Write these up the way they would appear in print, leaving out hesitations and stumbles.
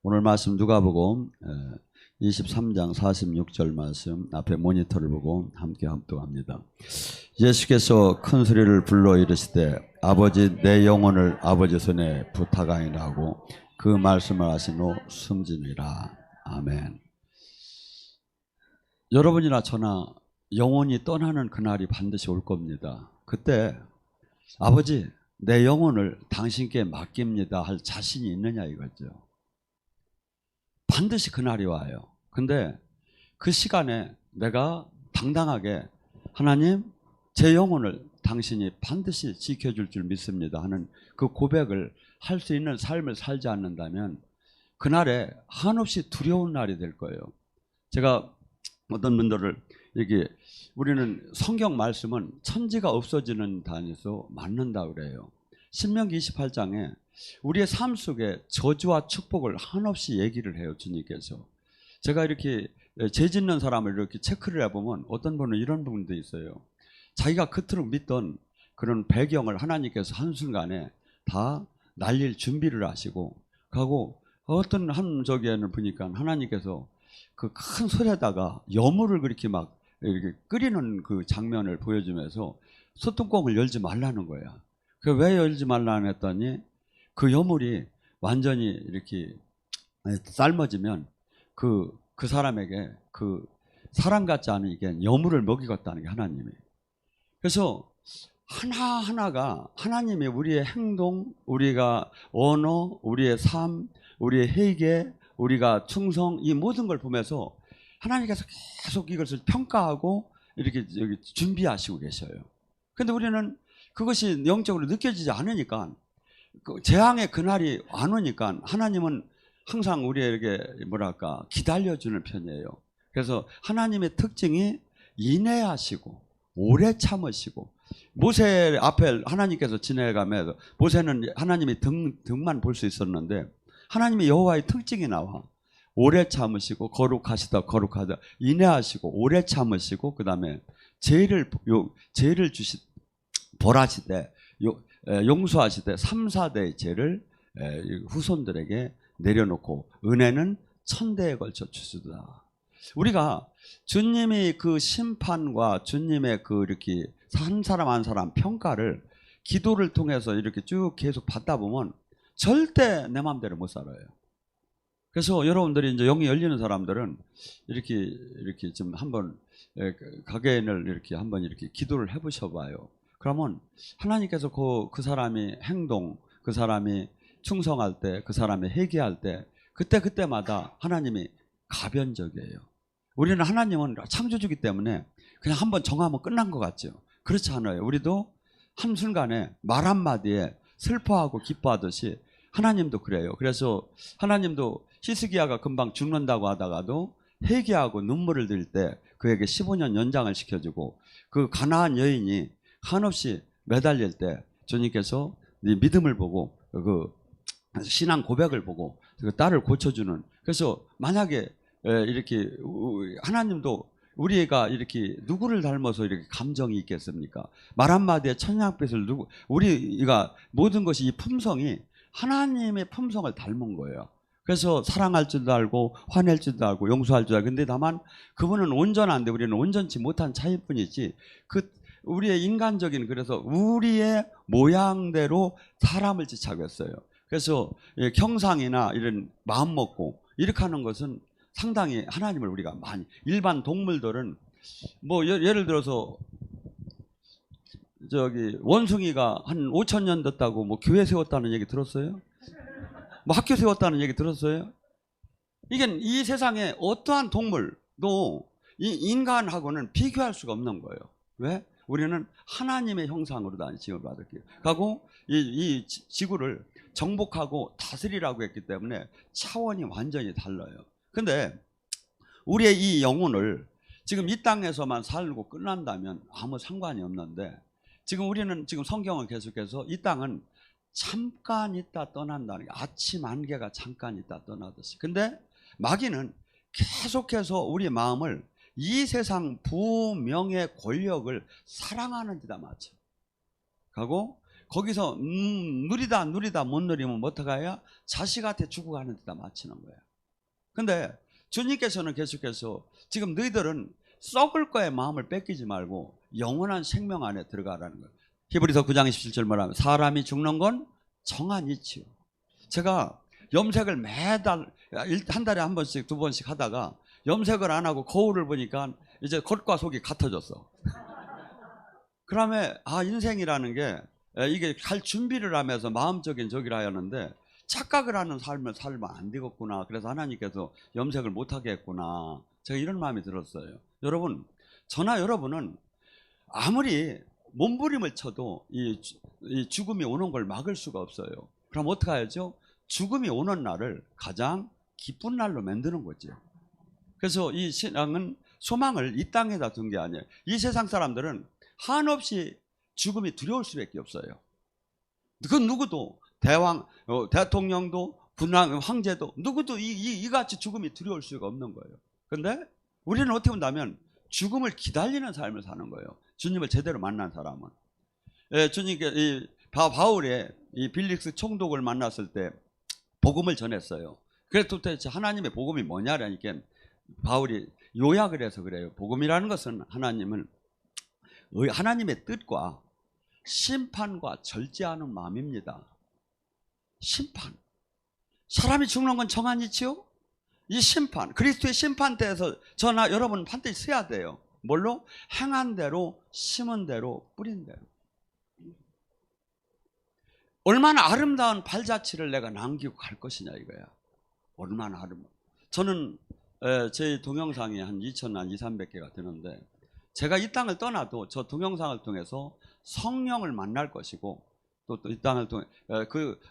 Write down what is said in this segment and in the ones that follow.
오늘 말씀 누가복음 23장 46절 말씀 앞에 모니터를 보고 함께 합독합니다. 예수께서 큰 소리를 불러 이르시되 아버지 내 영혼을 아버지 손에 부탁하니라 하고 그 말씀을 하신 후 숨지니라. 아멘. 여러분이나 저나 영혼이 떠나는 그날이 반드시 올 겁니다. 그때 아버지 내 영혼을 당신께 맡깁니다 할 자신이 있느냐 이거죠. 반드시 그날이 와요. 근데 그 시간에 내가 당당하게 하나님 제 영혼을 당신이 반드시 지켜줄 줄 믿습니다 하는 그 고백을 할 수 있는 삶을 살지 않는다면 그날에 한없이 두려운 날이 될 거예요. 제가 어떤 분들을 이게 우리는 성경 말씀은 천지가 없어지는 단에서 맞는다 그래요. 신명기 28장에 우리의 삶 속에 저주와 축복을 한없이 얘기를 해요. 주님께서. 제가 이렇게 죄 짓는 사람을 이렇게 체크를 해보면 어떤 분은 이런 부분도 있어요. 자기가 그토록 믿던 그런 배경을 하나님께서 한순간에 다 날릴 준비를 하시고 가고 어떤 한 저기에는 보니까 하나님께서 그 큰 소리에다가 여물을 그렇게 막 이렇게 끓이는 그 장면을 보여주면서 소뚜껑을 열지 말라는 거야. 그 왜 열지 말라는 했더니 그 여물이 완전히 이렇게 삶아지면 그 사람에게 그 사람 같지 않은 이게 여물을 먹이겠다는 게 하나님이. 그래서 하나하나가 하나님이 우리의 행동, 우리가 언어, 우리의 삶, 우리의 회개, 우리가 충성 이 모든 걸 보면서 하나님께서 계속 이것을 평가하고 이렇게 준비하시고 계셔요. 근데 우리는 그것이 영적으로 느껴지지 않으니까 그 재앙의 그날이 안 오니까 하나님은 항상 우리에게 뭐랄까 기다려주는 편이에요. 그래서 하나님의 특징이 인내하시고 오래 참으시고 모세 앞에 하나님께서 지내가면서 모세는 하나님의 등만 볼 수 있었는데 하나님의 여호와의 특징이 나와. 오래 참으시고 거룩하시다 거룩하다 인내하시고 오래 참으시고 그 다음에 죄를 벌하시되 용서하시되 3, 4대의 죄를 후손들에게 내려놓고 은혜는 천대에 걸쳐 주시다. 우리가 주님이 그 심판과 주님의 그 이렇게 한 사람 한 사람 평가를 기도를 통해서 이렇게 쭉 계속 받다 보면 절대 내 마음대로 못 살아요. 그래서 여러분들이 이제 영이 열리는 사람들은 이렇게 좀 한번 가게인을 이렇게 한번 이렇게 기도를 해보셔 봐요. 그러면 하나님께서 그 사람이 행동, 그 사람이 충성할 때, 그 사람이 회개할 때 그때마다 하나님이 가변적이에요. 우리는 하나님은 창조주기 때문에 그냥 한번 정하면 끝난 것 같죠. 그렇지 않아요. 우리도 한순간에 말 한마디에 슬퍼하고 기뻐하듯이 하나님도 그래요. 그래서 하나님도 히스기야가 금방 죽는다고 하다가도 회개하고 눈물을 들일 때 그에게 15년 연장을 시켜주고 그 가나안 여인이 한없이 매달릴 때 주님께서 네 믿음을 보고 그 신앙 고백을 보고 그 딸을 고쳐주는. 그래서 만약에 이렇게 하나님도 우리가 이렇게 누구를 닮아서 이렇게 감정이 있겠습니까? 말 한마디에 천냥빛을 우리가 모든 것이 이 품성이 하나님의 품성을 닮은 거예요. 그래서 사랑할 줄도 알고 화낼 줄도 알고 용서할 줄도 알고. 근데 다만 그분은 온전한데 우리는 온전치 못한 차이뿐이지 우리의 인간적인 그래서 우리의 모양대로 사람을 지착했어요. 그래서 형상이나 이런 마음 먹고 이렇게 하는 것은 상당히 하나님을 우리가 많이 일반 동물들은 뭐 예를 들어서 저기 원숭이가 한 5,000년 됐다고 뭐 교회 세웠다는 얘기 들었어요? 뭐 학교 세웠다는 얘기 들었어요? 이게 이 세상에 어떠한 동물도 이 인간하고는 비교할 수가 없는 거예요. 왜? 우리는 하나님의 형상으로 다 지음을 받았기에 하고 이 지구를 정복하고 다스리라고 했기 때문에 차원이 완전히 달라요. 근데 우리의 이 영혼을 지금 이 땅에서만 살고 끝난다면 아무 상관이 없는데 지금 우리는 지금 성경을 계속해서 이 땅은 잠깐 있다 떠난다는 게 아침 안개가 잠깐 있다 떠나듯이. 근데 마귀는 계속해서 우리 마음을 이 세상 부명의 권력을 사랑하는 데다 맞춰 가고 거기서 누리다 못 누리면 어떡해야? 자식한테 주고 가는 데다 맞추는 거야. 근데 주님께서는 계속해서 지금 너희들은 썩을 거에 마음을 뺏기지 말고 영원한 생명 안에 들어가라는 거예요. 히브리서 9장 27절 뭐라면 사람이 죽는 건 정한 이치요. 제가 염색을 매달 한 달에 한 번씩 두 번씩 하다가 염색을 안 하고 거울을 보니까 이제 겉과 속이 같아졌어. 그러면 인생이라는 게 이게 갈 준비를 하면서 마음적인 적이라 하는데 착각을 하는 삶을 살면 안 되겠구나. 그래서 하나님께서 염색을 못하게 했구나. 제가 이런 마음이 들었어요. 여러분, 저나 여러분은 아무리 몸부림을 쳐도 이 죽음이 오는 걸 막을 수가 없어요. 그럼 어떻게 해야죠? 죽음이 오는 날을 가장 기쁜 날로 만드는 거죠. 그래서 이 신앙은 소망을 이 땅에다 둔 게 아니에요. 이 세상 사람들은 한없이 죽음이 두려울 수밖에 없어요. 그 누구도 대통령도 황제도 누구도 이같이 죽음이 두려울 수가 없는 거예요. 그런데 우리는 어떻게 본다면 죽음을 기다리는 삶을 사는 거예요. 주님을 제대로 만난 사람은. 주님께 바울의 이 빌릭스 총독을 만났을 때 복음을 전했어요. 그래서 도대체 하나님의 복음이 뭐냐라니까 바울이 요약을 해서 그래요. 복음이라는 것은 하나님의 뜻과 심판과 절제하는 마음입니다. 심판. 사람이 죽는 건 정한 이치요. 이 심판, 그리스도의 심판대에서 저나 여러분 반드시 서야 돼요. 뭘로? 행한 대로, 심은 대로, 뿌린 대로. 얼마나 아름다운 발자취를 내가 남기고 갈 것이냐 이거야. 얼마나 아름다워. 저는 제 동영상이 한 2,300개가 되는데 제가 이 땅을 떠나도 저 동영상을 통해서 성령을 만날 것이고 또 이 땅을 통해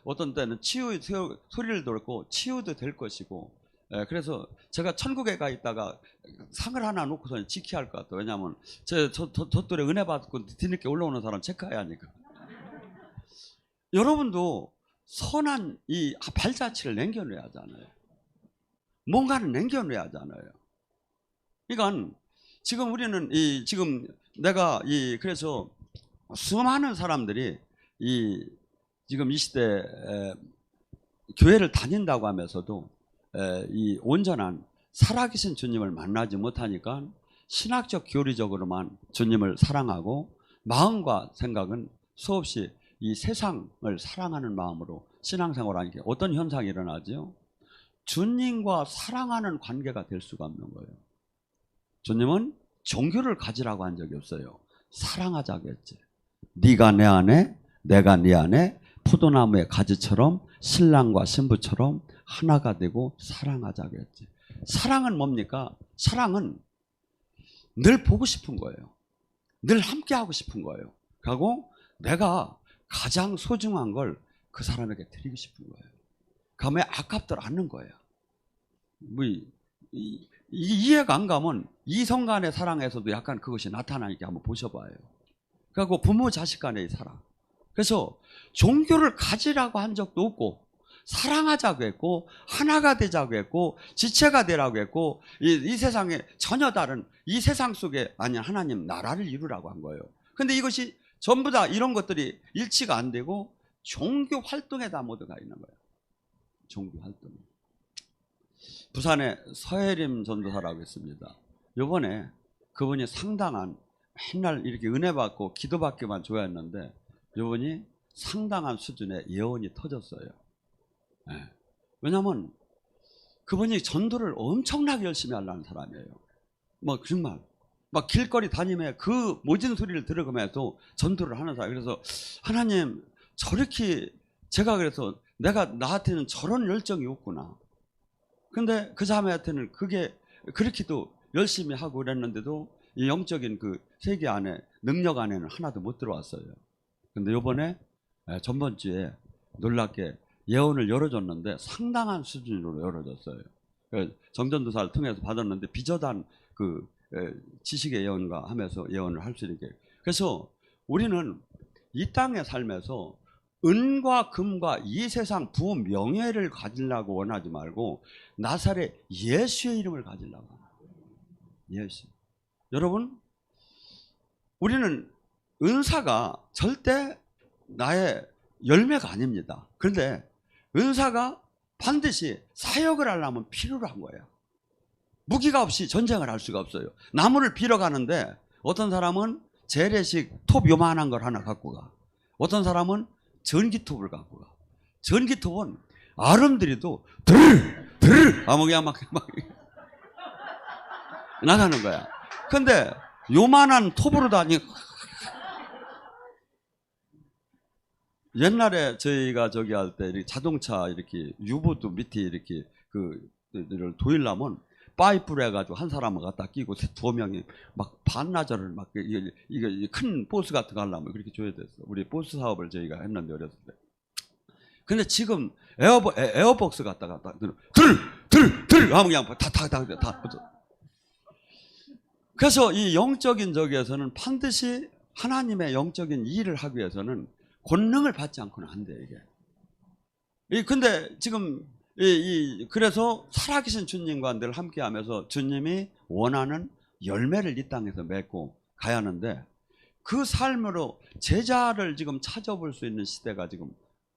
어떤 때는 소리를 듣고 치유도 될 것이고 그래서 제가 천국에 가 있다가 상을 하나 놓고서 지켜야 할 것 같아요. 왜냐하면 저 또래 은혜 받고 뒤늦게 올라오는 사람 체크해야 하니까. 여러분도 선한 이 발자취를 남겨놔야 하잖아요. 뭔가를 남겨놔야 하잖아요. 그러니까 지금 우리는 지금 내가 그래서 수많은 사람들이 지금 이 시대 교회를 다닌다고 하면서도 이 온전한 살아계신 주님을 만나지 못하니까 신학적 교리적으로만 주님을 사랑하고 마음과 생각은 수없이 이 세상을 사랑하는 마음으로 신앙생활을 하니까 어떤 현상이 일어나죠? 주님과 사랑하는 관계가 될 수가 없는 거예요. 주님은 종교를 가지라고 한 적이 없어요. 사랑하자고 했지. 네가 내 안에 내가 네 안에 포도나무의 가지처럼 신랑과 신부처럼 하나가 되고 사랑하자고 했지. 사랑은 뭡니까? 사랑은 늘 보고 싶은 거예요. 늘 함께 하고 싶은 거예요. 그리고 내가 가장 소중한 걸 그 사람에게 드리고 싶은 거예요. 그러면 아깝들 않는 거예요. 이해가 안 가면 이성 간의 사랑에서도 약간 그것이 나타나니까 한번 보셔봐요. 그리고 부모 자식 간의 사랑. 그래서 종교를 가지라고 한 적도 없고 사랑하자고 했고 하나가 되자고 했고 지체가 되라고 했고 이 세상에 전혀 다른 이 세상 속에 아니 하나님 나라를 이루라고 한 거예요. 근데 이것이 전부 다 이런 것들이 일치가 안 되고 종교 활동에다 모두가 있는 거예요. 종교 활동. 부산에 서혜림 전도사라고 있습니다. 요번에 그분이 상당한 맨날 이렇게 은혜 받고 기도 받기만 좋아했는데 요번이 상당한 수준의 예언이 터졌어요. 네. 왜냐하면 그분이 전도를 엄청나게 열심히 하려는 사람이에요. 정말 막 길거리 다니며 그 모진 소리를 들어가면서 전도를 하는 사람. 그래서 하나님 저렇게 제가 그래서 나한테는 저런 열정이 없구나. 근데 그 자매한테는 그게 그렇게도 열심히 하고 그랬는데도 이 영적인 그 세계 안에 능력 안에는 하나도 못 들어왔어요. 근데 요번에 전번 주에 놀랍게 예언을 열어줬는데 상당한 수준으로 열어줬어요. 정전도사를 통해서 받았는데 비저단 그 지식의 예언과 하면서 예언을 할 수 있게. 그래서 우리는 이 땅에 살면서 은과 금과 이 세상 부명예를 가지려고 원하지 말고 나사렛 예수의 이름을 가지려고 합니다. 예수. 여러분, 우리는 은사가 절대 나의 열매가 아닙니다. 그런데 은사가 반드시 사역을 하려면 필요로 한 거예요. 무기가 없이 전쟁을 할 수가 없어요. 나무를 빌어 가는데 어떤 사람은 재래식 톱 요만한 걸 하나 갖고 가. 어떤 사람은 전기톱을 갖고 가. 전기톱은 아름드리도 들 아무 그냥 막 나가는 거야. 근데 요만한 톱으로 다니. 옛날에 저희가 저기 할 때 자동차 이렇게 유보도 밑에 이렇게 그를 도일라면 파이프를 해가지고 한 사람을 갖다 끼고 두 명이 막 반나절을 막 이게 큰 보스 같은 거 하려면 그렇게 줘야 됐어. 우리 보스 사업을 저희가 했는데 어렸을 때. 근데 지금 에어복스 갖다가 들 하면 그냥 다. 그래서 이 영적인 저기에서는 반드시 하나님의 영적인 일을 하기 위해서는 권능을 받지 않고는 안 돼, 이게. 근데 지금, 그래서 살아계신 주님과 늘 함께 하면서 주님이 원하는 열매를 이 땅에서 맺고 가야 하는데 그 삶으로 제자를 지금 찾아볼 수 있는 시대가 지금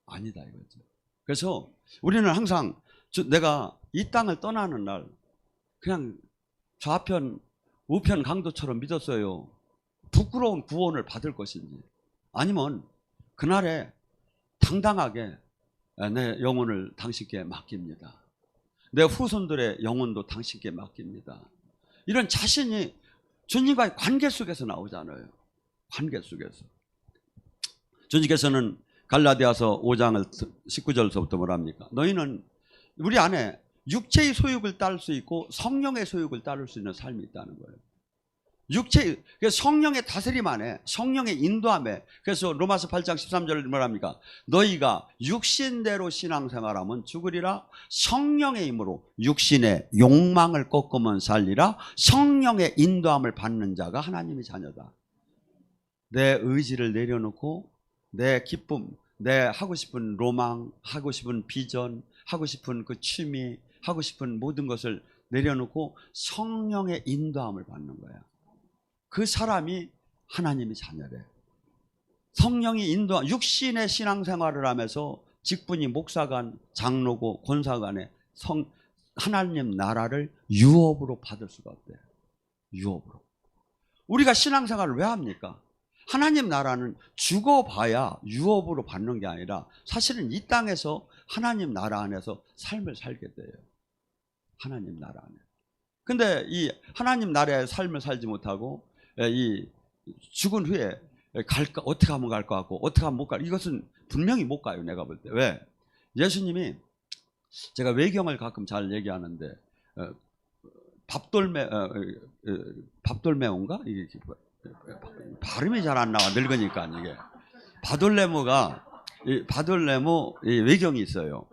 아니다, 이거죠. 그래서 우리는 항상 내가 이 땅을 떠나는 날 그냥 좌편, 우편 강도처럼 믿었어요. 부끄러운 구원을 받을 것인지 아니면 그날에 당당하게 내 영혼을 당신께 맡깁니다. 내 후손들의 영혼도 당신께 맡깁니다. 이런 자신이 주님과의 관계 속에서 나오잖아요. 관계 속에서. 주님께서는 갈라디아서 5장 19절서부터 뭐랍니까? 너희는 우리 안에 육체의 소욕을 따를 수 있고 성령의 소욕을 따를 수 있는 삶이 있다는 거예요. 성령의 다스림 안에, 성령의 인도함에. 그래서 로마서 8장 13절 뭐랍니까? 너희가 육신대로 신앙생활하면 죽으리라. 성령의 힘으로 육신의 욕망을 꺾으면 살리라. 성령의 인도함을 받는 자가 하나님의 자녀다. 내 의지를 내려놓고 내 기쁨, 내 하고 싶은 로망, 하고 싶은 비전, 하고 싶은 그 취미, 하고 싶은 모든 것을 내려놓고 성령의 인도함을 받는 거야. 그 사람이 하나님의 자녀래. 성령이 인도한 육신의 신앙생활을 하면서 직분이 목사관, 장로고 권사관의 하나님 나라를 유업으로 받을 수가 없대요. 유업으로. 우리가 신앙생활을 왜 합니까? 하나님 나라는 죽어봐야 유업으로 받는 게 아니라 사실은 이 땅에서 하나님 나라 안에서 삶을 살게 돼요. 하나님 나라 안에. 근데 이 하나님 나라의 삶을 살지 못하고 이 죽은 후에 갈까, 어떻게 하면 갈 것 같고 어떻게 하면 못 가. 이것은 분명히 못 가요, 내가 볼 때. 왜? 예수님이, 제가 외경을 가끔 잘 얘기하는데 밥돌매온가? 이게 발음이 잘 안 나와, 늙으니까. 이게 바돌레모 외경이 있어요.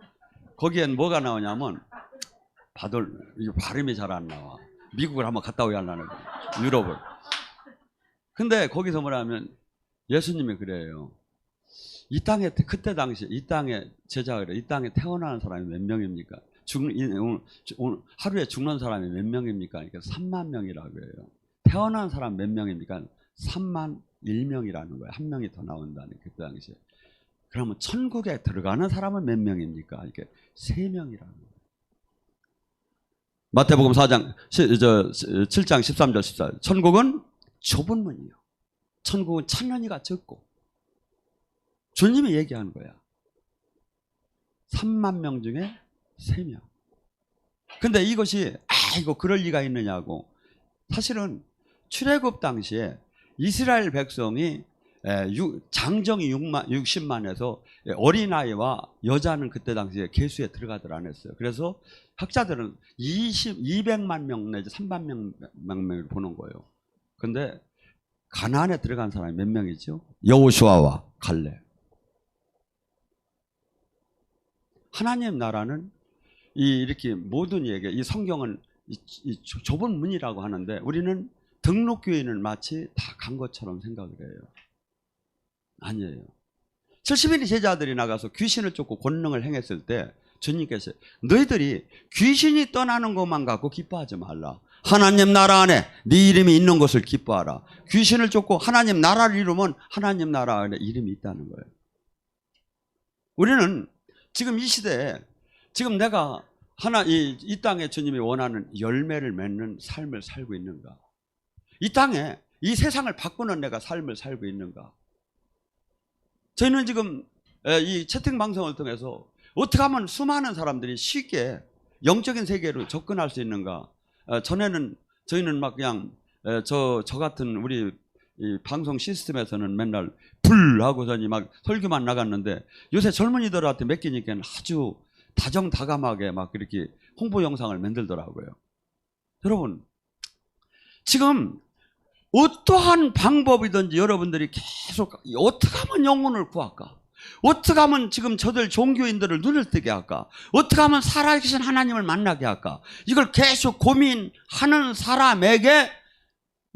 거기엔 뭐가 나오냐면 이게 발음이 잘 안 나와. 미국을 한번 갔다 오야 하려는 거예요, 유럽을. 근데 거기서 뭐라면 예수님이 그래요. 이 땅에 그때 당시 이 땅에 제자가 그래. 이 땅에 태어나는 사람이 몇 명입니까? 오늘 하루에 죽는 사람이 몇 명입니까? 그러니까 3만 명이라고 해요. 태어난 사람 몇 명입니까? 3만 1명이라는 거예요. 한 명이 더 나온다는, 그때 당시에. 그러면 천국에 들어가는 사람은 몇 명입니까? 이렇게 3명이라는 거예요. 마태복음 4장 7장 13절 14절. 천국은 좁은 문이요. 천국은 천년이가 적고. 주님이 얘기하는 거야. 3만 명 중에 3명. 근데 이것이 이거 그럴 리가 있느냐고. 사실은 출애굽 당시에 이스라엘 백성이 장정이 60만에서 어린아이와 여자는 그때 당시에 계수에 들어가들 안 했어요. 그래서 학자들은 200만 명 내지 300만 명을 보는 거예요. 근데 가나안에 들어간 사람이 몇 명이죠? 여호수아와 갈렙. 하나님 나라는 이렇게 모든 얘기, 이 성경은 이 좁은 문이라고 하는데 우리는 등록교인을 마치 다 간 것처럼 생각을 해요. 아니에요. 70인의 제자들이 나가서 귀신을 쫓고 권능을 행했을 때 주님께서 너희들이 귀신이 떠나는 것만 갖고 기뻐하지 말라. 하나님 나라 안에 네 이름이 있는 것을 기뻐하라. 귀신을 쫓고 하나님 나라를 이루면 하나님 나라 안에 이름이 있다는 거예요. 우리는 지금 이 시대에 지금 내가 하나 이 땅에 주님이 원하는 열매를 맺는 삶을 살고 있는가? 이 땅에 이 세상을 바꾸는 내가 삶을 살고 있는가? 저희는 지금 이 채팅 방송을 통해서 어떻게 하면 수많은 사람들이 쉽게 영적인 세계로 접근할 수 있는가? 전에는 저희는 막 그냥 저 같은 우리 이 방송 시스템에서는 맨날 불 하고서니 막 설교만 나갔는데 요새 젊은이들한테 맡기니까 아주 다정다감하게 막 이렇게 홍보 영상을 만들더라고요. 여러분, 지금 어떠한 방법이든지 여러분들이 계속 어떻게 하면 영혼을 구할까? 어떻게 하면 지금 저들 종교인들을 눈을 뜨게 할까? 어떻게 하면 살아계신 하나님을 만나게 할까? 이걸 계속 고민하는 사람에게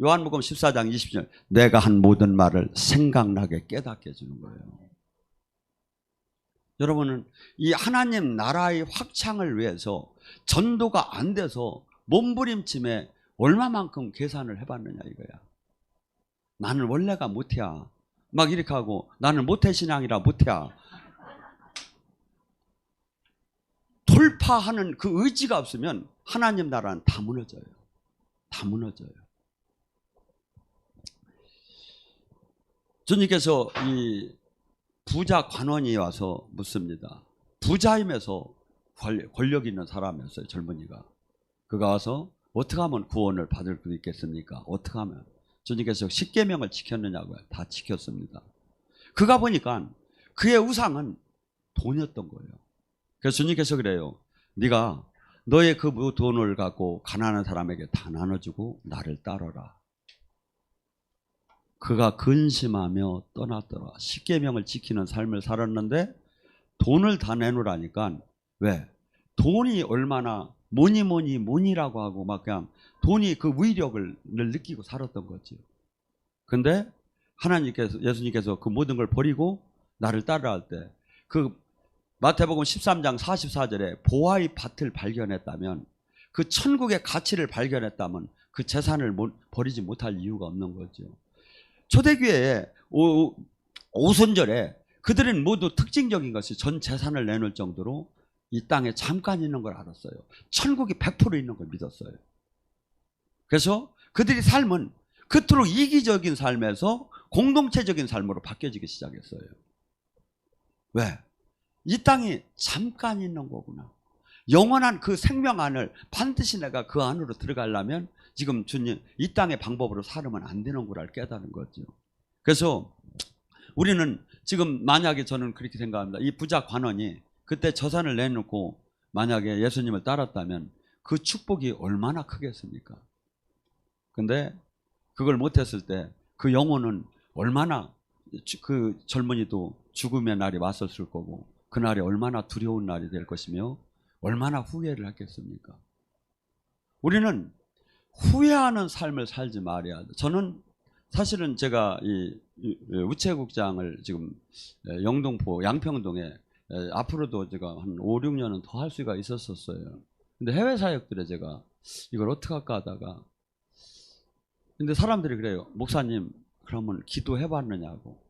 요한복음 14장 20절 내가 한 모든 말을 생각나게 깨닫게 해주는 거예요. 여러분은 이 하나님 나라의 확창을 위해서 전도가 안 돼서 몸부림침에 얼마만큼 계산을 해봤느냐 이거야. 나는 원래가 못해야 막 이렇게 하고 나는 모태신앙이라 못해야 돌파하는 그 의지가 없으면 하나님 나라는 다 무너져요. 다 무너져요. 주님께서 이 부자 관원이 와서 묻습니다. 부자임에서 권력 있는 사람이었어요. 젊은이가. 그가 와서 어떻게 하면 구원을 받을 수 있겠습니까? 어떻게 하면? 주님께서 십계명을 지켰느냐고요. 다 지켰습니다. 그가 보니까 그의 우상은 돈이었던 거예요. 그래서 주님께서 그래요. 네가 너의 그 돈을 갖고 가난한 사람에게 다 나눠주고 나를 따르라. 그가 근심하며 떠났더라. 십계명을 지키는 삶을 살았는데 돈을 다 내놓으라니까 왜? 돈이 얼마나 뭐니라고 하고 막 그냥 돈이 그 위력을 느끼고 살았던 거죠. 근데 예수님께서 그 모든 걸 버리고 나를 따라할 때 그 마태복음 13장 44절에 보화의 밭을 발견했다면 그 천국의 가치를 발견했다면 그 재산을 버리지 못할 이유가 없는 거죠. 초대교회에 오순절에 그들은 모두 특징적인 것이 전 재산을 내놓을 정도로 이 땅에 잠깐 있는 걸 알았어요. 천국이 100% 있는 걸 믿었어요. 그래서 그들의 삶은 그토록 이기적인 삶에서 공동체적인 삶으로 바뀌어지기 시작했어요. 왜? 이 땅이 잠깐 있는 거구나. 영원한 그 생명안을 반드시 내가 그 안으로 들어가려면 지금 주님 이 땅의 방법으로 살으면 안 되는구나를 깨달은 거죠. 그래서 우리는 지금 만약에 저는 그렇게 생각합니다. 이 부자 관원이 그때 재산을 내놓고 만약에 예수님을 따랐다면 그 축복이 얼마나 크겠습니까? 근데 그걸 못했을 때 그 영혼은 얼마나 그 젊은이도 죽음의 날이 왔었을 거고 그날이 얼마나 두려운 날이 될 것이며 얼마나 후회를 했겠습니까? 우리는 후회하는 삶을 살지 말아야 돼. 저는 사실은 제가 이 우체국장을 지금 영등포 양평동에 앞으로도 제가 한 5, 6년은 더 할 수가 있었어요. 근데 해외 사역들에 제가 이걸 어떻게 할까 하다가 근데 사람들이 그래요. 목사님 그러면 기도해 봤느냐고.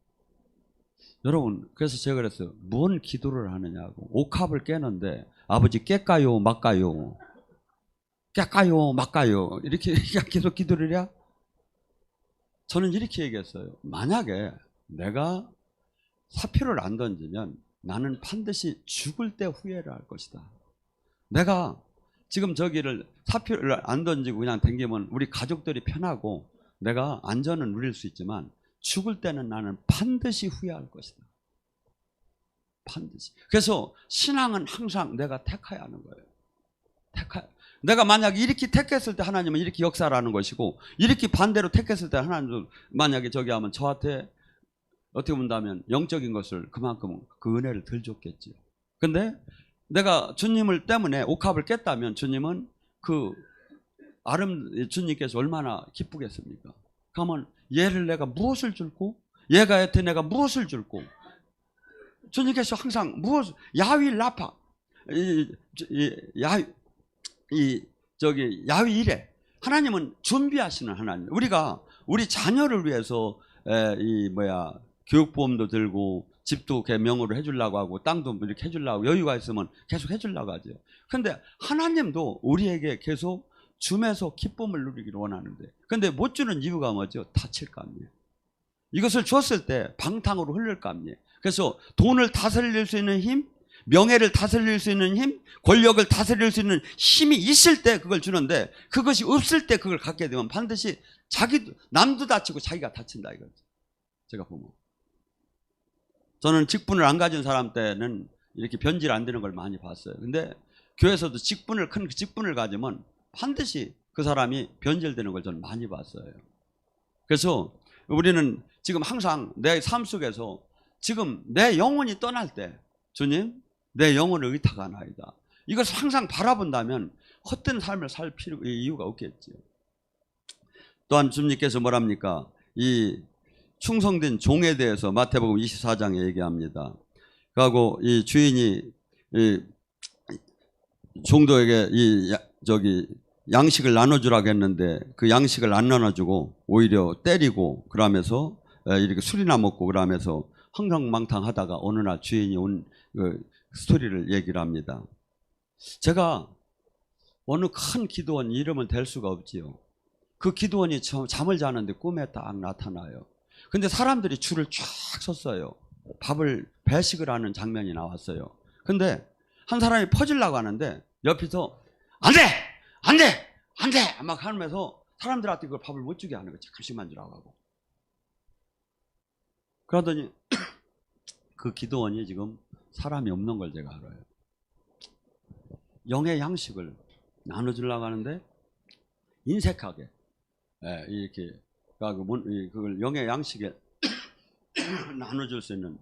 여러분 그래서 제가 그랬어요. 뭔 기도를 하느냐고. 옥합을 깨는데 아버지 깰까요 말까요? 깰까요 말까요? 이렇게 계속 기도를 해야? 저는 이렇게 얘기했어요. 만약에 내가 사표를 안 던지면 나는 반드시 죽을 때 후회를 할 것이다. 내가 지금 저기를 사표를 안 던지고 그냥 댕기면 우리 가족들이 편하고 내가 안전은 누릴 수 있지만 죽을 때는 나는 반드시 후회할 것이다. 반드시. 그래서 신앙은 항상 내가 택해야 하는 거예요. 내가 만약에 이렇게 택했을 때 하나님은 이렇게 역사를 하는 것이고 이렇게 반대로 택했을 때 하나님도 만약에 저기 하면 저한테 어떻게 본다면 영적인 것을 그만큼 그 은혜를 덜 줬겠죠. 근데 내가 주님을 때문에 옥합을 깼다면 주님은 주님께서 얼마나 기쁘겠습니까? 그러면 얘를 내가 무엇을 줄고 얘가 여태 내가 무엇을 줄고 주님께서 항상 야위 라파 야위 이래 하나님은 준비하시는 하나님. 우리가 우리 자녀를 위해서 교육보험도 들고 집도 걔 명으로 해주려고 하고 땅도 이렇게 해주려고 여유가 있으면 계속 해주려고 하죠. 근데 하나님도 우리에게 계속 주면서 기쁨을 누리기를 원하는데, 근데 못 주는 이유가 뭐죠? 다칠감이에요. 이것을 줬을 때 방탕으로 흘릴감이에요. 그래서 돈을 다스릴 수 있는 힘, 명예를 다스릴 수 있는 힘, 권력을 다스릴 수 있는 힘이 있을 때 그걸 주는데, 그것이 없을 때 그걸 갖게 되면 반드시 남도 다치고 자기가 다친다 이거죠. 제가 보면. 저는 직분을 안 가진 사람 때는 이렇게 변질 안 되는 걸 많이 봤어요. 근데 교회에서도 큰 직분을 가지면 반드시 그 사람이 변질되는 걸 저는 많이 봤어요. 그래서 우리는 지금 항상 내 삶 속에서 지금 내 영혼이 떠날 때, 주님, 내 영혼을 의탁하나이다, 이것을 항상 바라본다면 헛된 삶을 살 이유가 없겠죠. 또한 주님께서 뭐랍니까? 이 충성된 종에 대해서 마태복음 24장에 얘기합니다. 그리고 이 주인이 이 종도에게 양식을 나눠주라고 했는데 그 양식을 안 나눠주고 오히려 때리고 그러면서 이렇게 술이나 먹고 그러면서 흥청망탕하다가 어느 날 주인이 온 그 스토리를 얘기를 합니다. 제가 어느 큰 기도원 이름은 댈 수가 없지요. 그 기도원이 잠을 자는데 꿈에 딱 나타나요. 근데 사람들이 줄을 쫙 섰어요. 배식을 하는 장면이 나왔어요. 근데 한 사람이 퍼지려고 하는데 옆에서 안 돼! 안 돼! 안 돼! 막 하면서 사람들한테 그걸 밥을 못 주게 하는 거예요. 잠시만 주라고 하고. 그러더니 그 기도원이 지금 사람이 없는 걸 제가 알아요. 영의 양식을 나눠주려고 하는데 인색하게 이렇게 그걸 영의 양식에 나눠줄 수 있는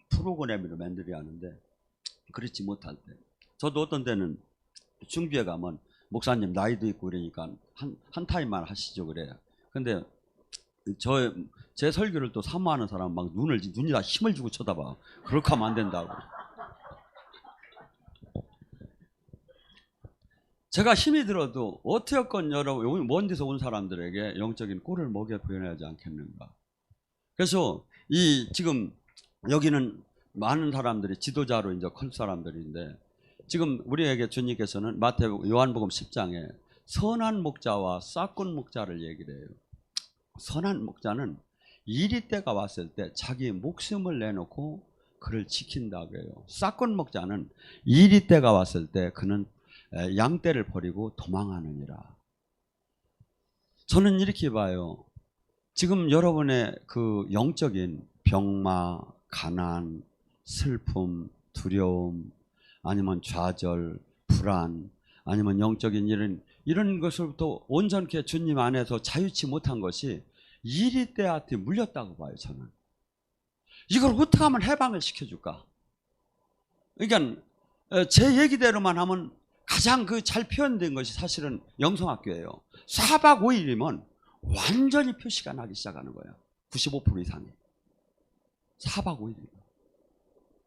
프로그램으로 만들어야 하는데 그렇지 못할 때, 저도 어떤 때는 중비에 가면 목사님 나이도 있고 그러니까 한 타임만 하시죠 그래요. 근데 제 설교를 또 사모하는 사람 막 눈이 다 힘을 주고 쳐다봐. 그렇게 하면 안 된다고. 제가 힘이 들어도 어떻게건 여러분 먼 데서 온 사람들에게 영적인 꼴을 먹여 보여야지 않겠는가. 그래서 지금 여기는 많은 사람들이 지도자로 이제 클 사람들인데, 지금 우리에게 주님께서는 요한복음 10장에 선한 목자와 싹군 목자를 얘기를 해요. 선한 목자는 이리 때가 왔을 때 자기 목숨을 내놓고 그를 지킨다고 해요. 싹군 목자는 이리 때가 왔을 때 그는 양떼를 버리고 도망하느니라. 저는 이렇게 봐요. 지금 여러분의 그 영적인 병마, 가난, 슬픔, 두려움, 아니면 좌절, 불안, 아니면 영적인 이런 것으로부터 온전케 주님 안에서 자유치 못한 것이 이리 때한테 물렸다고 봐요. 저는 이걸 어떻게 하면 해방을 시켜줄까. 그러니까 제 얘기대로만 하면 가장 잘 표현된 것이 사실은 영성학교예요. 4박 5일이면 완전히 표시가 나기 시작하는 거예요. 95% 이상이 4박 5일이면.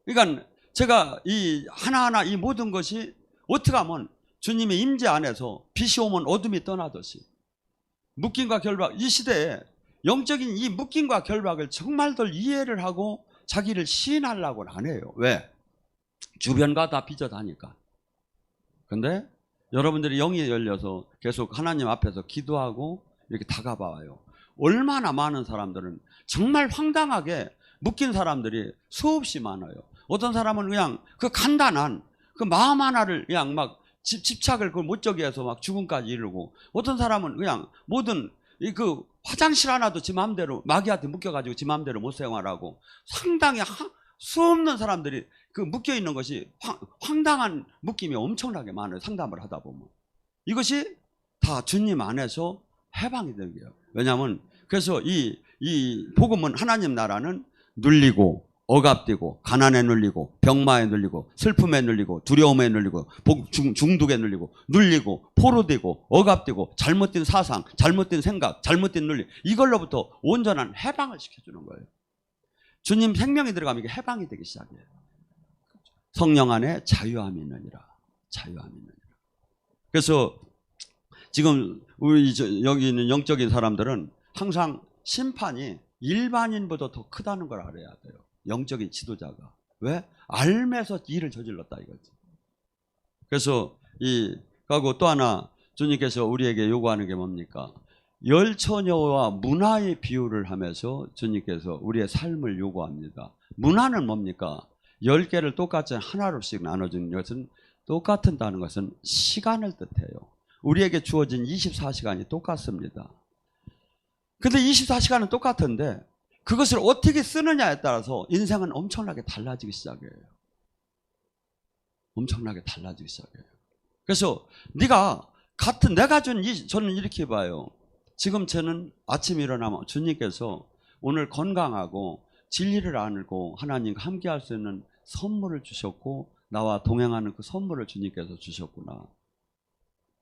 그러니까 제가 이 하나하나 이 모든 것이 어떻게 하면 주님의 임재 안에서 빛이 오면 어둠이 떠나듯이 묶임과 결박, 이 시대에 영적인 이 묶임과 결박을 정말들 이해를 하고 자기를 시인하려고는 안 해요. 왜? 주변과 다 빚어다니까. 근데 여러분들이 영이 열려서 계속 하나님 앞에서 기도하고 이렇게 다가봐요. 얼마나 많은 사람들은 정말 황당하게 묶인 사람들이 수없이 많아요. 어떤 사람은 그냥 그 간단한 그 마음 하나를 그냥 막 집착을 그걸 못 저기 해서 막 죽음까지 이르고, 어떤 사람은 그냥 모든 그 화장실 하나도 지 마음대로 마귀한테 묶여가지고 지 마음대로 못 생활하고, 상당히 수없는 사람들이 그 묶여있는 것이 황당한 묶임이 엄청나게 많아요. 상담을 하다 보면 이것이 다 주님 안에서 해방이 되는 거예요. 왜냐하면 그래서 이 복음은, 하나님 나라는 눌리고 억압되고 가난에 눌리고 병마에 눌리고 슬픔에 눌리고 두려움에 눌리고 중독에 눌리고 포로되고 억압되고 잘못된 사상, 잘못된 생각, 잘못된 논리, 이걸로부터 온전한 해방을 시켜주는 거예요. 주님 생명이 들어가면 이게 해방이 되기 시작해요. 성령 안에 자유함이 있느니라. 자유함이 있느니라. 그래서 지금 우리 여기 있는 영적인 사람들은 항상 심판이 일반인보다 더 크다는 걸 알아야 돼요. 영적인 지도자가. 왜? 알면서 일을 저질렀다 이거지. 그래서 그리고 또 하나 주님께서 우리에게 요구하는 게 뭡니까? 열처녀와 문화의 비유를 하면서 주님께서 우리의 삶을 요구합니다. 문화는 뭡니까? 10개를 똑같이 하나로씩 나눠주는 것은 똑같다는 것은 시간을 뜻해요. 우리에게 주어진 24시간이 똑같습니다. 근데 24시간은 똑같은데 그것을 어떻게 쓰느냐에 따라서 인생은 엄청나게 달라지기 시작해요. 엄청나게 달라지기 시작해요. 그래서 내가 저는 이렇게 봐요. 지금 저는 아침에 일어나면 주님께서 오늘 건강하고 진리를 알고 하나님과 함께 할 수 있는 선물을 주셨고 나와 동행하는 그 선물을 주님께서 주셨구나.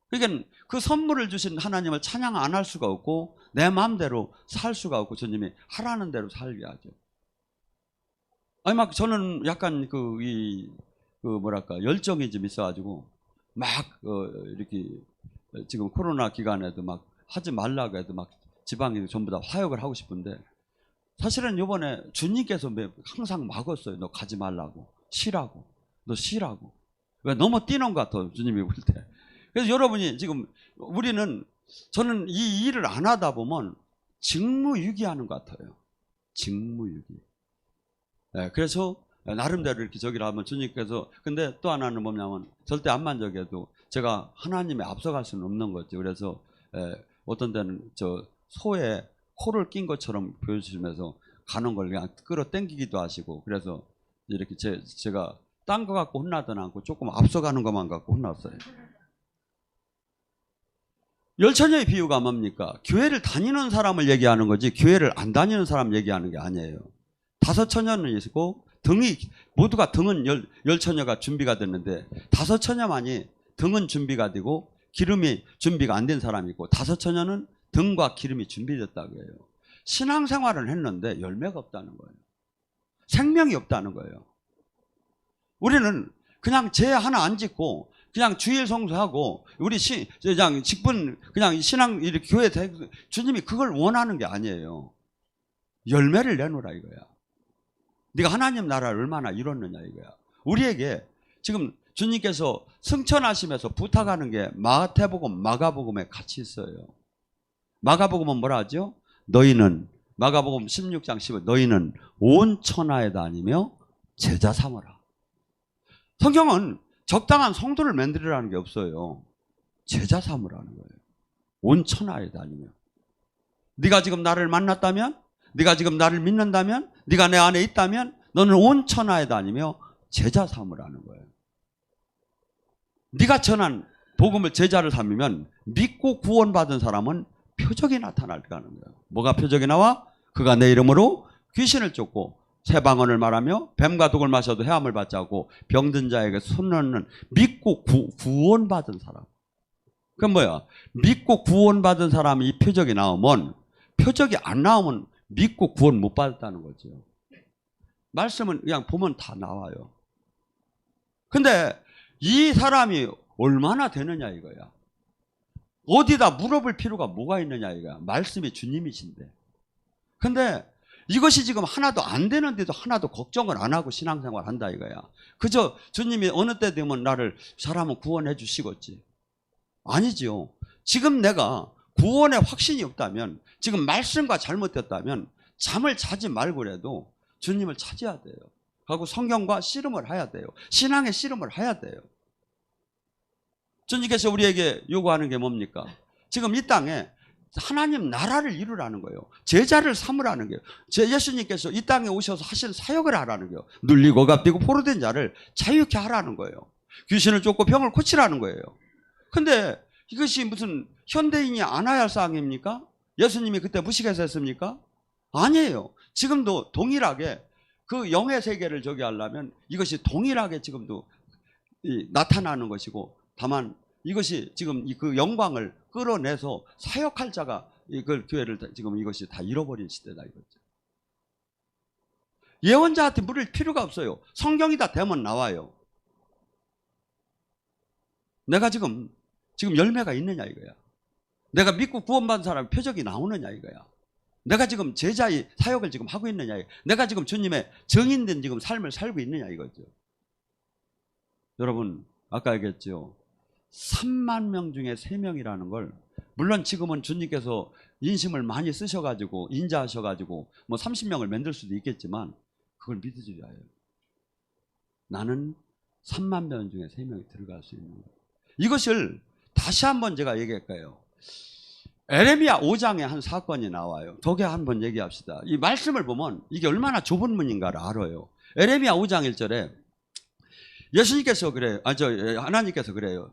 그러니까 그 선물을 주신 하나님을 찬양 안 할 수가 없고 내 마음대로 살 수가 없고 주님이 하라는 대로 살게 하죠. 아니 막 저는 약간 열정이 좀 있어가지고 막 이렇게 지금 코로나 기간에도 막 하지 말라고 해도 막 지방에 전부 다 화역을 하고 싶은데 사실은 이번에 주님께서 항상 막았어요. 너 가지 말라고, 쉬라고, 너 쉬라고. 왜 너무 뛰는 것 같아 주님이 볼 때. 그래서 여러분이 지금 저는 이 일을 안 하다 보면 직무유기하는 것 같아요. 직무유기. 네, 그래서 나름대로 이렇게 저기를 하면 주님께서 근데 또 하나는 뭐냐면 절대 안 만족해도 제가 하나님에 앞서갈 수는 없는 거죠. 그래서 어떤 데는 저 소에 코를 낀 것처럼 보여주시면서 가는 걸 그냥 끌어당기기도 하시고 그래서 이렇게 제가 딴 거 갖고 혼나든 않고 조금 앞서가는 것만 갖고 혼났어요. 열처녀의 비유가 뭡니까? 교회를 다니는 사람을 얘기하는 거지 교회를 안 다니는 사람 얘기하는 게 아니에요. 5처녀는 있고 모두가 등은 열처녀가 준비가 됐는데 5처녀만이 등은 준비가 되고 기름이 준비가 안 된 사람이 있고 5처녀는 등과 기름이 준비됐다고 해요. 신앙생활을 했는데 열매가 없다는 거예요. 생명이 없다는 거예요. 우리는 그냥 죄 하나 안 짓고 그냥 주일 성수하고 우리 그냥 직분 그냥 신앙 이렇게 교회 주님이 그걸 원하는 게 아니에요. 열매를 내놓으라 이거야. 네가 하나님 나라를 얼마나 이뤘느냐 이거야. 우리에게 지금 주님께서 승천하시면서 부탁하는 게 마태복음, 마가복음에 같이 있어요. 마가복음은 뭐라 하죠? 마가복음 16장 15 너희는 온 천하에 다니며 제자 삼으라. 성경은 적당한 성도를 만들으라는 게 없어요. 제자 삼으라는 거예요. 온 천하에 다니며. 네가 지금 나를 만났다면, 네가 지금 나를 믿는다면, 네가 내 안에 있다면 너는 온 천하에 다니며 제자 삼으라는 거예요. 네가 전한 복음을 제자를 삼으면 믿고 구원받은 사람은 표적이 나타날 거라는 거예요. 뭐가 표적이 나와? 그가 내 이름으로 귀신을 쫓고 새 방언을 말하며 뱀과 독을 마셔도 해함을 받지 않고 병든 자에게 손 넣는 믿고 구원받은 사람. 그건 뭐야? 믿고 구원받은 사람이 이 표적이 나오면 표적이 안 나오면 믿고 구원 못 받았다는 거죠. 말씀은 그냥 보면 다 나와요. 근데 이 사람이 얼마나 되느냐 이거야. 어디다 물어볼 필요가 뭐가 있느냐 이거야. 말씀이 주님이신데. 근데 이것이 지금 하나도 안 되는데도 하나도 걱정을 안 하고 신앙생활 한다 이거야. 그저 주님이 어느 때 되면 사람은 구원해 주시겠지. 아니지요. 지금 내가 구원의 확신이 없다면 지금 말씀과 잘못됐다면 잠을 자지 말고라도 주님을 찾아야 돼요. 하고 성경과 씨름을 해야 돼요. 신앙의 씨름을 해야 돼요. 주님께서 우리에게 요구하는 게 뭡니까? 지금 이 땅에 하나님 나라를 이루라는 거예요. 제자를 삼으라는 거예요. 예수님께서 이 땅에 오셔서 하신 사역을 하라는 거예요. 눌리고 갚이고 포로된 자를 자유케 하라는 거예요. 귀신을 쫓고 병을 고치라는 거예요. 근데 이것이 무슨 현대인이 안아야 할 사항입니까? 예수님이 그때 무식해서 했습니까? 아니에요. 지금도 동일하게 그 영의 세계를 저기 하려면 이것이 동일하게 지금도 나타나는 것이고 다만 이것이 지금 그 영광을 끌어내서 사역할 자가 이걸 교회를 지금 이것이 다 잃어버린 시대다 이거죠. 예언자한테 물을 필요가 없어요. 성경이 다 되면 나와요. 내가 지금 열매가 있느냐 이거야. 내가 믿고 구원받은 사람의 표적이 나오느냐 이거야. 내가 지금 제자의 사역을 지금 하고 있느냐, 내가 지금 주님의 정인된 지금 삶을 살고 있느냐 이거죠. 여러분 아까 얘기했죠. 3만 명 중에 3명이라는 걸, 물론 지금은 주님께서 인심을 많이 쓰셔가지고 인자하셔가지고 뭐 30명을 만들 수도 있겠지만 그걸 믿으셔야 해요. 나는 3만 명 중에 3명이 들어갈 수 있는 거예요. 이것을 다시 한번 제가 얘기할까요? 에레미야 5장에 한 사건이 나와요. 저게 한번 얘기합시다. 이 말씀을 보면 이게 얼마나 좁은 문인가를 알아요. 에레미야 5장 1절에 예수님께서 그래요. 하나님께서 그래요.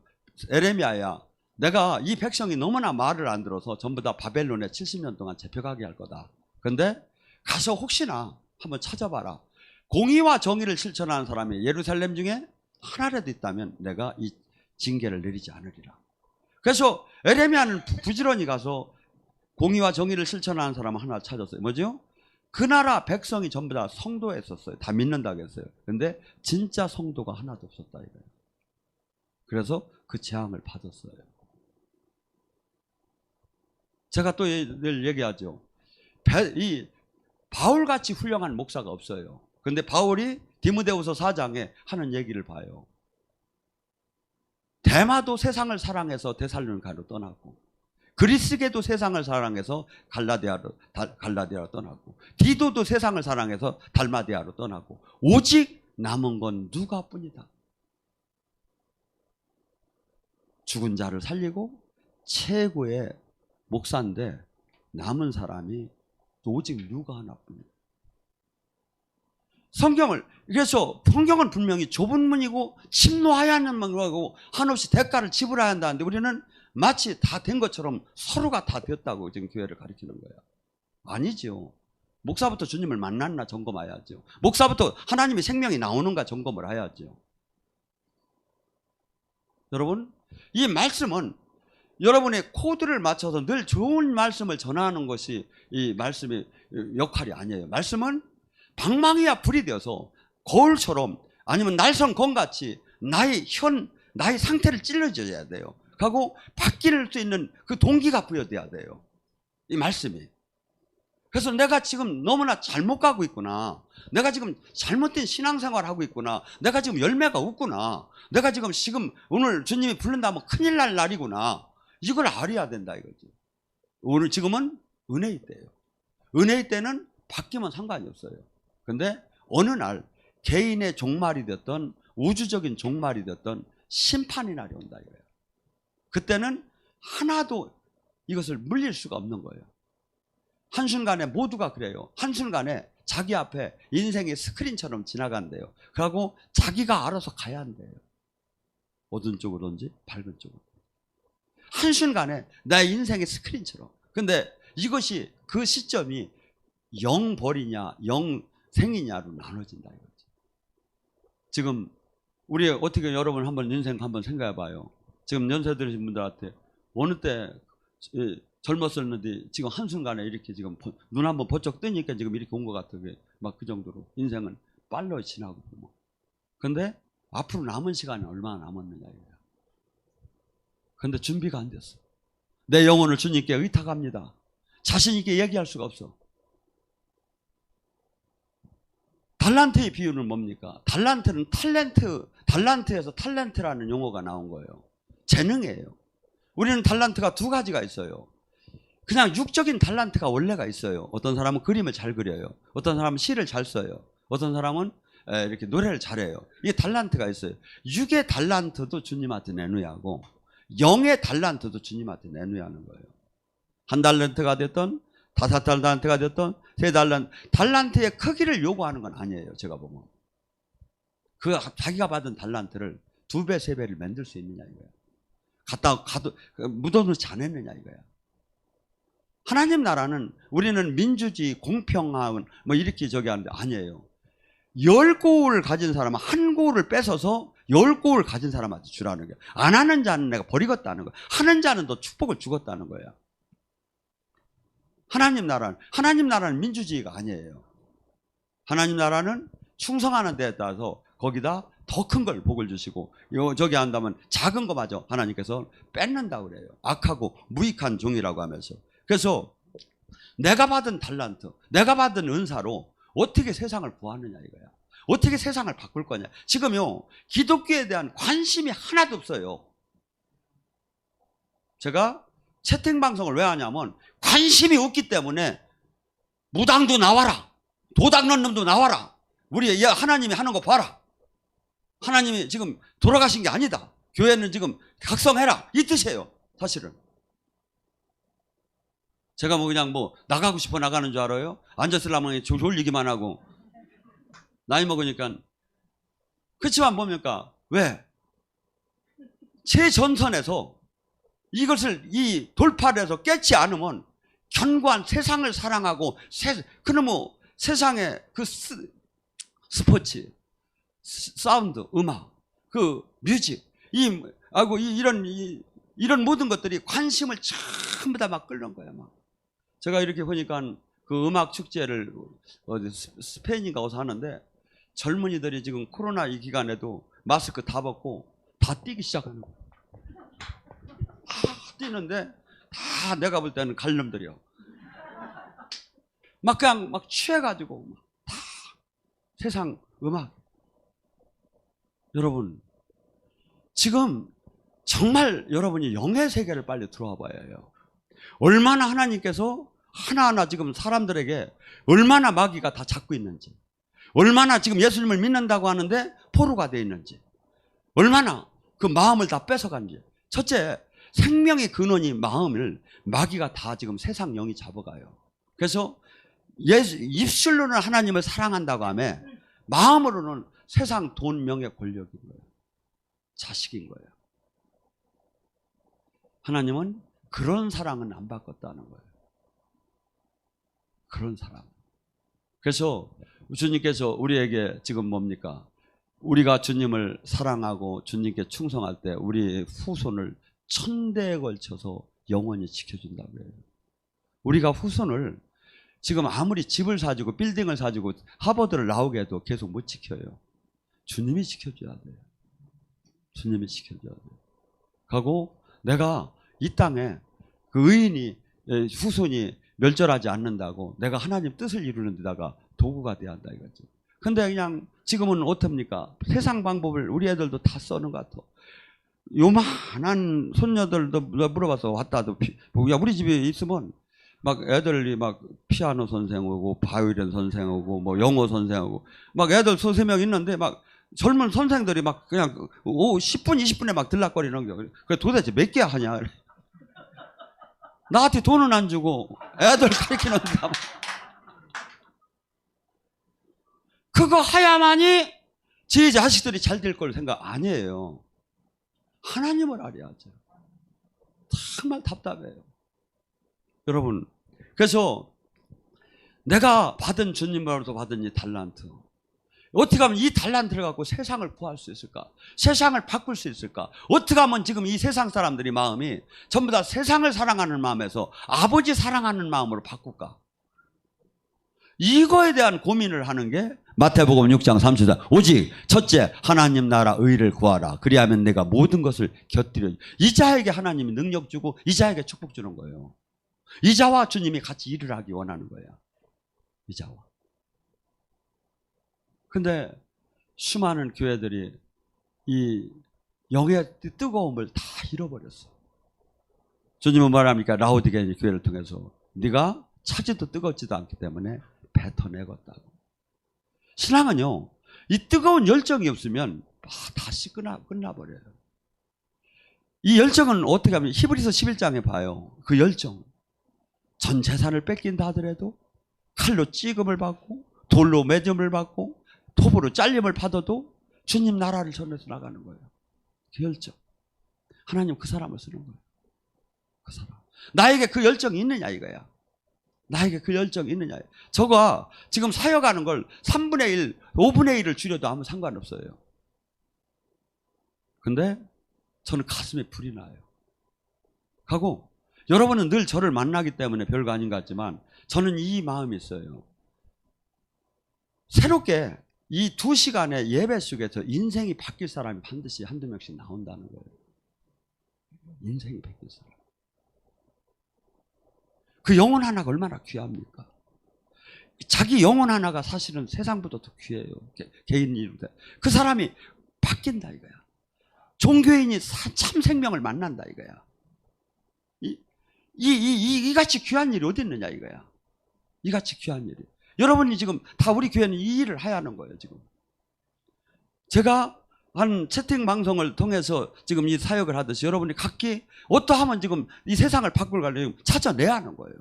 에레미야야, 내가 이 백성이 너무나 말을 안 들어서 전부 다 바벨론에 70년 동안 잡혀가게 할 거다. 근데 가서 혹시나 한번 찾아봐라. 공의와 정의를 실천하는 사람이 예루살렘 중에 하나라도 있다면 내가 이 징계를 내리지 않으리라. 그래서 에레미야는 부지런히 가서 공의와 정의를 실천하는 사람 하나 찾았어요. 뭐죠? 그 나라 백성이 전부 다 성도했었어요. 다 믿는다고 했어요. 근데 진짜 성도가 하나도 없었다 이거예요. 그래서 그 재앙을 받았어요. 제가 또 늘 얘기하죠. 이 바울같이 훌륭한 목사가 없어요. 근데 바울이 디모데후서 4장에 하는 얘기를 봐요. 데마도 세상을 사랑해서 데살로니가로 떠났고, 그리스게도 세상을 사랑해서 갈라디아로 떠났고, 디도도 세상을 사랑해서 달마디아로 떠났고, 오직 남은 건 누가뿐이다. 죽은 자를 살리고 최고의 목사인데 남은 사람이 오직 누가 하나뿐이다. 그래서 성경은 분명히 좁은 문이고 침노하여야 하는 문이고 한없이 대가를 지불해야 한다는데 우리는 마치 다 된 것처럼 서로가 다 됐다고 지금 교회를 가르치는 거야. 아니죠. 목사부터 주님을 만났나 점검해야죠. 목사부터 하나님의 생명이 나오는가 점검을 해야죠. 여러분, 이 말씀은 여러분의 코드를 맞춰서 늘 좋은 말씀을 전하는 것이 이 말씀의 역할이 아니에요. 말씀은 방망이와 불이 되어서 거울처럼 아니면 날선 검같이 나의 상태를 찔러줘야 돼요. 하고 바뀔 수 있는 그 동기가 부여돼야 돼요. 이 말씀이. 그래서 내가 지금 너무나 잘못 가고 있구나. 내가 지금 잘못된 신앙생활을 하고 있구나. 내가 지금 열매가 없구나. 내가 지금 오늘 주님이 부른다면 큰일 날 날이구나. 이걸 알아야 된다 이거지. 오늘 지금은 은혜의 때예요. 은혜의 때는 바뀌면 상관이 없어요. 근데 어느 날 개인의 종말이 됐던 우주적인 종말이 됐던 심판의 날이 온다 이거예요. 그때는 하나도 이것을 물릴 수가 없는 거예요. 한순간에 모두가 그래요. 한순간에 자기 앞에 인생의 스크린처럼 지나간대요. 그러고 자기가 알아서 가야 한대요. 어떤 쪽으로든지 밝은 쪽으로. 한순간에 나의 인생의 스크린처럼. 근데 이것이 그 시점이 영벌이냐 영생이냐로 나눠진다 이거지. 지금 우리 어떻게 여러분 한번 인생 한번 생각해 봐요. 지금 연세 들으신 분들한테 어느 때 젊었었는데 지금 한순간에 이렇게 지금 눈 한번 번쩍 뜨니까 지금 이렇게 온 것 같아요. 막 그 정도로 인생은 빨리 지나고 뭐. 근데 앞으로 남은 시간이 얼마나 남았느냐 이거야. 근데 준비가 안 됐어. 내 영혼을 주님께 의탁합니다. 자신 있게 얘기할 수가 없어. 달란트의 비유는 뭡니까? 달란트는 달란트에서 탤런트라는 용어가 나온 거예요. 재능이에요. 우리는 달란트가 두 가지가 있어요. 그냥 육적인 달란트가 원래가 있어요. 어떤 사람은 그림을 잘 그려요. 어떤 사람은 시를 잘 써요. 어떤 사람은 이렇게 노래를 잘해요. 이게 달란트가 있어요. 육의 달란트도 주님한테 내놓아야 하고 영의 달란트도 주님한테 내놓아야 하는 거예요. 한 달란트가 됐던 5달란트가 됐던 3달란트, 달란트의 크기를 요구하는 건 아니에요. 제가 보면 그 자기가 받은 달란트를 2배, 3배를 만들 수 있느냐 이거야. 가도 묻어놓지 않았느냐 이거야. 하나님 나라는 우리는 민주주의, 공평한 뭐 이렇게 저기 하는데 아니에요. 10고을 가진 사람은 한 고을을 뺏어서 10고을 가진 사람한테 주라는 거야. 안 하는 자는 내가 버리겠다는 거야. 하는 자는 더 축복을 주겠다는 거야. 하나님 나라는 민주주의가 아니에요. 하나님 나라는 충성하는 데에 따라서 거기다 더 큰 걸 복을 주시고 저기 한다면 작은 거 마저 하나님께서 뺏는다고 그래요. 악하고 무익한 종이라고 하면서. 그래서 내가 받은 달란트, 내가 받은 은사로 어떻게 세상을 구하느냐 이거야. 어떻게 세상을 바꿀 거냐. 지금요, 기독교에 대한 관심이 하나도 없어요. 제가 채팅방송을 왜 하냐면 관심이 없기 때문에 무당도 나와라, 도닥는 놈도 나와라, 우리 하나님이 하는 거 봐라, 하나님이 지금 돌아가신 게 아니다, 교회는 지금 각성해라, 이 뜻이에요. 사실은 제가 뭐 그냥 뭐 나가고 싶어 나가는 줄 알아요? 앉았으려면 졸리기만 하고 나이 먹으니까. 그렇지만 뭡니까? 왜? 최전선에서 이것을 이 돌파를 해서 깨지 않으면 견고한 세상을 사랑하고 그놈의 세상의 그 스포츠, 사운드, 음악, 그 뮤직, 이런 모든 것들이 관심을 전부 다 막 끌는 거야. 막 제가 이렇게 보니까 그 음악 축제를 어디 스페인인가 어디서 하는데 젊은이들이 지금 코로나 이 기간에도 마스크 다 벗고 다 뛰기 시작하는 거야. 뛰는데 다 내가 볼 때는 갈놈들이요. 막 그냥 막 취해가지고 다 세상 음악. 여러분 지금 정말 여러분이 영의 세계를 빨리 들어와 봐야 해요. 얼마나 하나님께서 하나하나 지금 사람들에게 얼마나 마귀가 다 잡고 있는지, 얼마나 지금 예수님을 믿는다고 하는데 포로가 되어 있는지, 얼마나 그 마음을 다 뺏어간지. 첫째, 생명의 근원이 마음을 마귀가 다 지금 세상 영이 잡아가요. 그래서 입술로는 하나님을 사랑한다고 하며 마음으로는 세상 돈, 명예, 권력인 거예요. 자식인 거예요. 하나님은 그런 사랑은 안 바꿨다는 거예요. 그런 사랑. 그래서 주님께서 우리에게 지금 뭡니까? 우리가 주님을 사랑하고 주님께 충성할 때 우리 후손을 천대에 걸쳐서 영원히 지켜준다고 해요. 우리가 후손을 지금 아무리 집을 사주고 빌딩을 사주고 하버드를 나오게 해도 계속 못 지켜요. 주님이 지켜줘야 돼요. 주님이 지켜줘야 돼요. 하고 내가 이 땅에 그 의인이 후손이 멸절하지 않는다고 내가 하나님 뜻을 이루는 데다가 도구가 돼야 한다 이거죠. 근데 그냥 지금은 어떻습니까? 세상 방법을 우리 애들도 다 써는 것 같아. 요만한 손녀들도 물어봐서 왔다도 야 우리 집에 있으면 막 애들이 막 피아노 선생 오고 바이올린 선생 오고 뭐 영어 선생 오고 막 애들 서너 명 있는데 막 젊은 선생들이 막 그냥 10분 20분에 막 들락거리는 거야. 그래 도대체 몇 개 하냐? 나한테 돈은 안 주고 애들 가르치는다. 그거 하야만이 제 자식들이 잘 될 걸 생각 아니에요. 하나님을 알아야죠. 정말 답답해요. 여러분, 그래서 내가 받은 주님으로부터 받은 이 달란트, 어떻게 하면 이 달란트를 갖고 세상을 구할 수 있을까? 세상을 바꿀 수 있을까? 어떻게 하면 지금 이 세상 사람들이 마음이 전부 다 세상을 사랑하는 마음에서 아버지 사랑하는 마음으로 바꿀까? 이거에 대한 고민을 하는 게 마태복음 6장 34. 오직 첫째 하나님 나라 의를 구하라. 그리하면 내가 모든 것을 곁들여. 이자에게 하나님이 능력 주고 이자에게 축복 주는 거예요. 이자와 주님이 같이 일을 하기 원하는 거예요. 이자와. 근데 수많은 교회들이 이 영의 뜨거움을 다 잃어버렸어. 주님은 말합니까? 라오디게아 교회를 통해서 네가 차지도 뜨겁지도 않기 때문에 뱉어내겠다고. 신앙은요, 이 뜨거운 열정이 없으면 다시 끝나버려요. 이 열정은 어떻게 하면 히브리서 11장에 봐요. 그 열정. 전 재산을 뺏긴다 하더라도 칼로 찌금을 받고 돌로 매점을 받고 톱으로 잘림을 받아도 주님 나라를 전해서 나가는 거예요. 그 열정. 하나님 그 사람을 쓰는 거예요. 그 사람. 나에게 그 열정이 있느냐 이거야. 나에게 그 열정이 있느냐. 저가 지금 사역하는 걸 3분의 1, 5분의 1을 줄여도 아무 상관없어요. 근데 저는 가슴에 불이 나요. 하고 여러분은 늘 저를 만나기 때문에 별거 아닌 것 같지만 저는 이 마음이 있어요. 새롭게 이 2시간의 예배 속에서 인생이 바뀔 사람이 반드시 한두 명씩 나온다는 거예요. 인생이 바뀔 사람. 그 영혼 하나가 얼마나 귀합니까? 자기 영혼 하나가 사실은 세상보다 더 귀해요. 개인이로. 그 사람이 바뀐다 이거야. 종교인이 참 생명을 만난다 이거야. 이같이 귀한 일이 어디 있느냐 이거야. 이같이 귀한 일이. 여러분이 지금 다 우리 교회는 이 일을 해야 하는 거예요 지금. 제가 한 채팅 방송을 통해서 지금 이 사역을 하듯이 여러분이 각기 어떠하면 지금 이 세상을 바꿀 가려고 찾아내야 하는 거예요.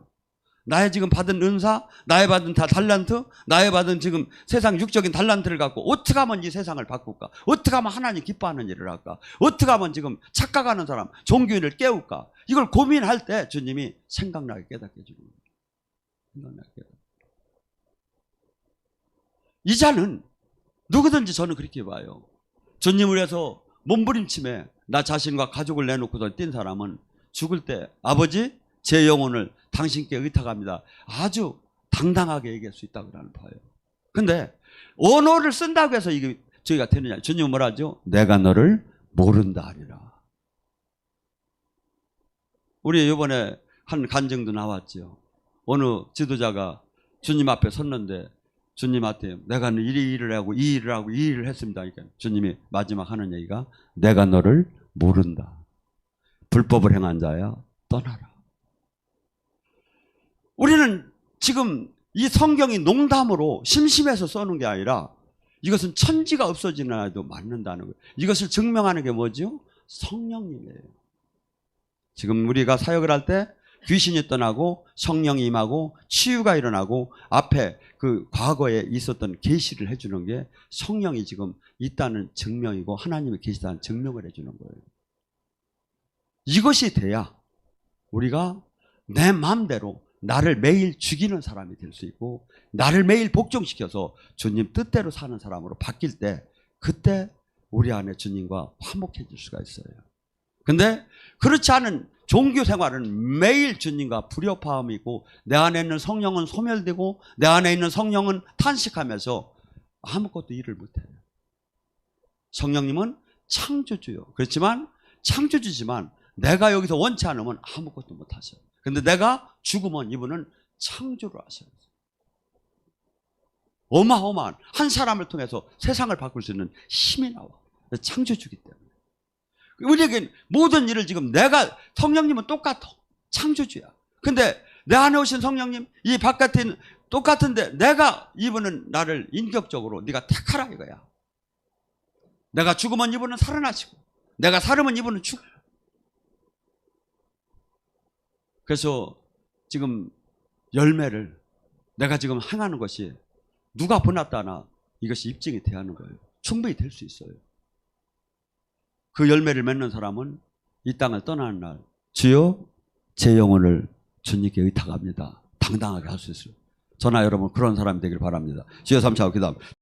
나의 지금 받은 은사, 나의 받은 달란트, 나의 받은 지금 세상 육적인 달란트를 갖고 어떻게 하면 이 세상을 바꿀까? 어떻게 하면 하나님 기뻐하는 일을 할까? 어떻게 하면 지금 착각하는 사람, 종교인을 깨울까? 이걸 고민할 때 주님이 생각나게 깨닫게 해주는 거예요. 생각나게 깨닫게. 이 자는 누구든지 저는 그렇게 봐요. 주님을 위해서 몸부림침에 나 자신과 가족을 내놓고서 뛴 사람은 죽을 때 아버지 제 영혼을 당신께 의탁합니다. 아주 당당하게 얘기할 수 있다고 나는 봐요. 근데 언어를 쓴다고 해서 이게 저희가 되느냐. 주님은 뭐라 하죠? 내가 너를 모른다 하리라. 우리 이번에 한 간증도 나왔죠. 어느 지도자가 주님 앞에 섰는데 주님한테 내가 이 일을 하고 이 일을 하고 이 일을 했습니다. 그러니까 주님이 마지막 하는 얘기가 내가 너를 모른다. 불법을 행한 자야 떠나라. 우리는 지금 이 성경이 농담으로 심심해서 써놓은 게 아니라 이것은 천지가 없어지는 아이도 맞는다는 거예요. 이것을 증명하는 게 뭐죠? 성령님이에요. 지금 우리가 사역을 할 때 귀신이 떠나고 성령이 임하고 치유가 일어나고 앞에 그 과거에 있었던 계시를 해주는 게 성령이 지금 있다는 증명이고 하나님이 계시다는 증명을 해주는 거예요. 이것이 돼야 우리가 내 마음대로 나를 매일 죽이는 사람이 될 수 있고 나를 매일 복종시켜서 주님 뜻대로 사는 사람으로 바뀔 때 그때 우리 안에 주님과 화목해질 수가 있어요. 근데 그렇지 않은 종교 생활은 매일 주님과 불협화음이 있고 내 안에 있는 성령은 소멸되고 내 안에 있는 성령은 탄식하면서 아무것도 일을 못해요. 성령님은 창조주요. 그렇지만 창조주지만 내가 여기서 원치 않으면 아무것도 못하셔요. 근데 내가 죽으면 이분은 창조를 하셔요. 어마어마한 한 사람을 통해서 세상을 바꿀 수 있는 힘이 나와. 창조주기 때문에. 우리에겐 모든 일을 지금 내가 성령님은 똑같아. 창조주야. 근데 내 안에 오신 성령님 이 바깥에 있는 똑같은데 내가 이분은 나를 인격적으로 네가 택하라 이거야. 내가 죽으면 이분은 살아나시고 내가 살으면 이분은 죽어. 그래서 지금 열매를 내가 지금 행하는 것이 누가 보났다나 이것이 입증이 돼야 하는 거예요. 충분히 될 수 있어요. 그 열매를 맺는 사람은 이 땅을 떠나는 날 주여 제 영혼을 주님께 의탁합니다. 당당하게 할 수 있어요. 저나 여러분 그런 사람이 되길 바랍니다. 주여 삼차하고 기도합니다.